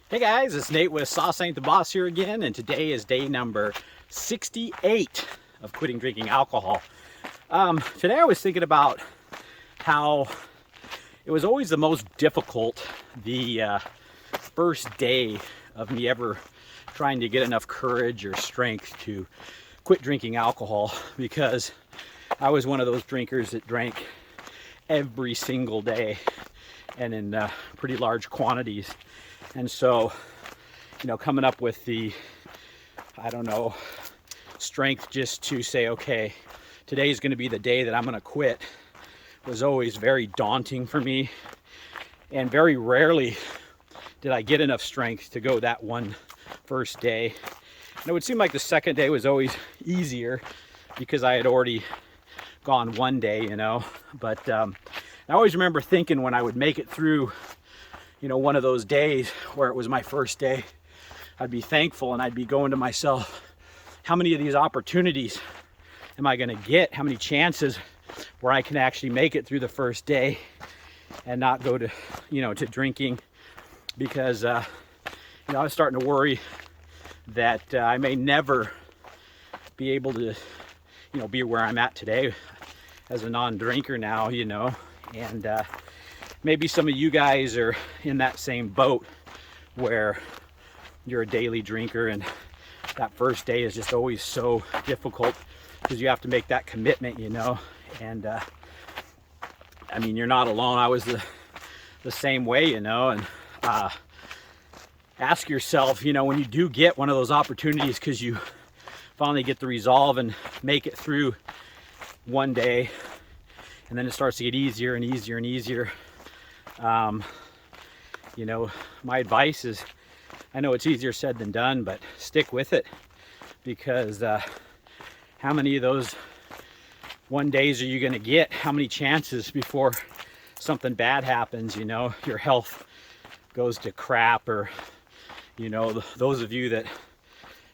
Hey guys, it's Nate with Sauce Ain't the Boss here again, and today is day number 68 of quitting drinking alcohol. Today I was thinking about how it was always the most difficult the first day of me ever trying to get enough courage or strength to quit drinking alcohol, because I was one of those drinkers that drank every single day and in pretty large quantities. And so, coming up with the, strength just to say, okay, today's going to be the day that I'm going to quit was always very daunting for me. And very rarely did I get enough strength to go that one first day. And it would seem like the second day was always easier because I had already gone one day, But I always remember thinking when I would make it through one of those days where it was my first day, I'd be thankful and I'd be going to myself, how many of these opportunities am I going to get? How many chances where I can actually make it through the first day and not go to, to drinking? Because, I was starting to worry that I may never be able to, be where I'm at today as a non-drinker now, and, maybe some of you guys are in that same boat where you're a daily drinker and that first day is just always so difficult because you have to make that commitment, and you're not alone. I was the same way, and ask yourself, when you do get one of those opportunities because you finally get the resolve and make it through one day, and then it starts to get easier and easier and easier. My advice is, I know it's easier said than done, but stick with it, because how many of those one days are you going to get? How many chances before something bad happens, your health goes to crap, or, those of you that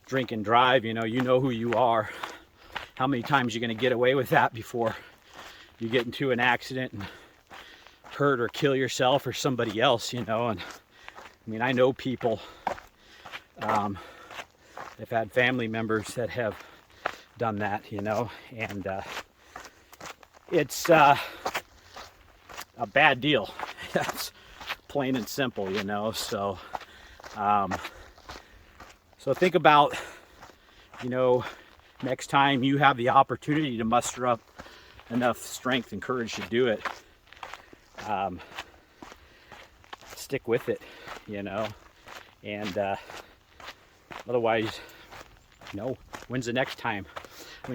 drink and drive, you know who you are. How many times you're going to get away with that before you get into an accident and hurt or kill yourself or somebody else, and I know people, I've had family members that have done that, and it's a bad deal. That's plain and simple, so think about, next time you have the opportunity to muster up enough strength and courage to do it, stick with it, and otherwise, when's the next time?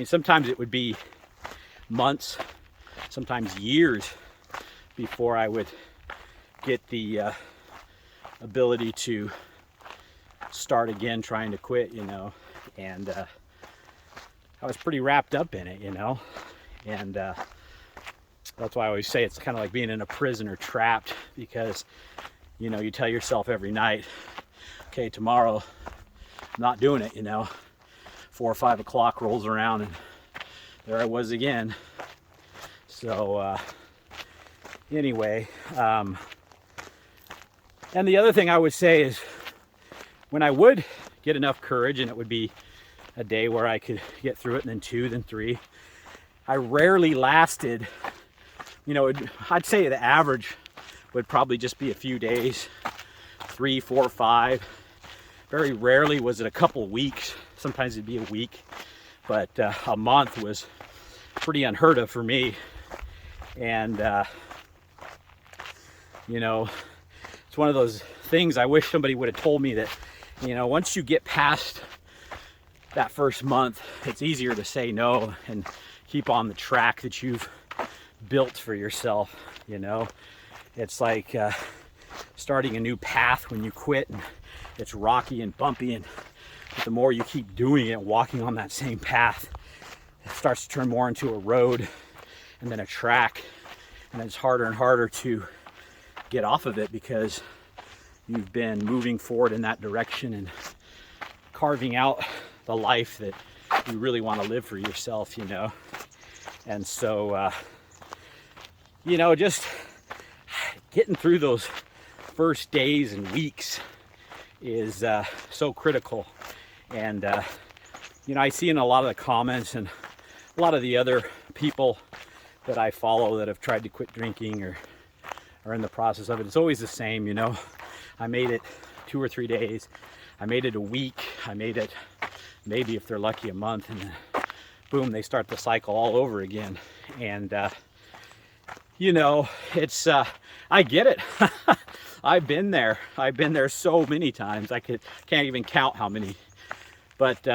Sometimes it would be months, sometimes years before I would get the ability to start again trying to quit, and I was pretty wrapped up in it, and that's why I always say it's kind of like being in a prison or trapped, because you tell yourself every night, okay, tomorrow I'm not doing it, 4 or 5 o'clock rolls around and there I was again. So anyway, and the other thing I would say is, when I would get enough courage and it would be a day where I could get through it, and then 2, then 3, I rarely lasted, I'd say the average would probably just be a few days, 3, 4, 5. Very rarely was it a couple weeks. Sometimes it'd be a week, but a month was pretty unheard of for me. And it's one of those things I wish somebody would have told me that, once you get past that first month, it's easier to say no and keep on the track that you've built for yourself. It's like starting a new path when you quit, and it's rocky and bumpy, and the more you keep doing it, walking on that same path, it starts to turn more into a road and then a track, and it's harder and harder to get off of it because you've been moving forward in that direction and carving out the life that you really want to live for yourself, and so just getting through those first days and weeks is so critical. And you know, I see in a lot of the comments and a lot of the other people that I follow that have tried to quit drinking or are in the process of it, it's always the same. You know, I made it 2 or 3 days, I made it a week, I made it maybe, if they're lucky, a month, and then boom, they start the cycle all over again. And you know, it's I get it. I've been there so many times, can't even count how many. But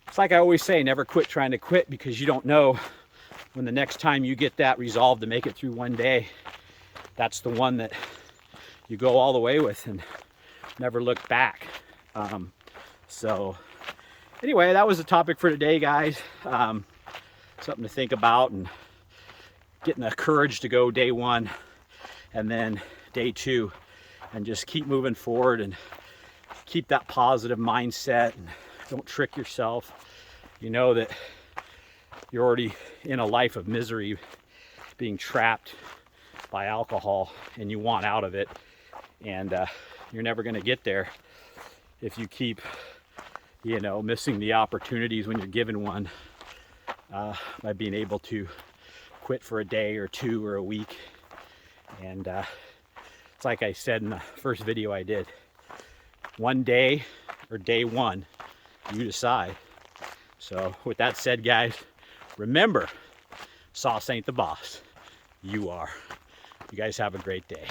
it's like I always say, never quit trying to quit, because you don't know when the next time you get that resolve to make it through one day, that's the one that you go all the way with and never look back. So anyway, that was the topic for today, guys. Something to think about, and getting the courage to go day 1 and then day 2, and just keep moving forward and keep that positive mindset, and don't trick yourself. You know that you're already in a life of misery, being trapped by alcohol, and you want out of it. And you're never going to get there if you keep, you know, missing the opportunities when you're given one, by being able to quit for a day or 2 or a week. And it's like I said in the first video I did, one day or day 1, you decide. So with that said, guys, remember, sauce ain't the boss. You are. You guys have a great day.